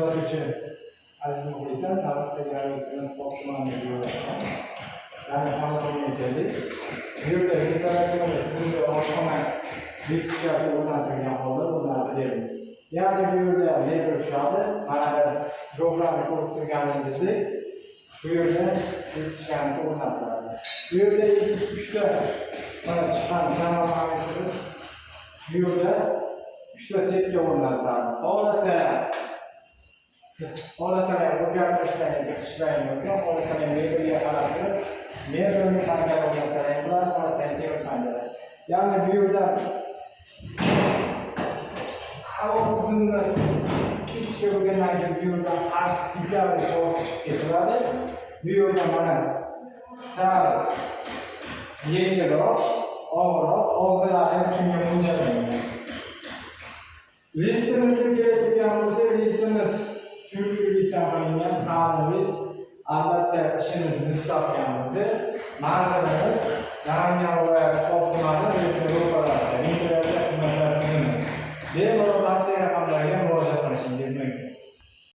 kuzatuvchi aziz muxlislar, navbatdagi transport tumaniga yani xonadonga keldik. Bu yerda restoratsiyaga sizga oshxona bekitishasi o'rnatilgan holda o'rnatilgan. Ya'ni bu yerda mebel tushadi. Mana bu bloklarni ko'rib turganingizdek, bu yerda bekitishlarni o'rnatiladi. Bu yerda 3 ta mana chiqqan jamoamiz bu yerda 3 ta setga o'rnatiladi. Xohlasalar o'zgartirishlarga ishlayman yo'qmi? Xohlasalar mebelga qarab turib, mebelni qancha o'rnasalar qiladi, xohlasalar temir panjara. Ya'ni bu yerda havo tizimini ikkiga bo'lgandan keyin bu yerda har ikkala sovuq chiqib ketiladi. Bu yerda mana sal yengilroq, og'irroq, og'zilari shunga mo'ljallangan. Listimizga keladigan bo'lsa, listimiz turli listdan qilingan hamma list. Albatta ishimiz mustahkammiz. Manzilimiz Namangan viloyati Shoh tumanida respublika ro'parasida. Integratsiya xizmatlari tizimi. Bemalol Rossiya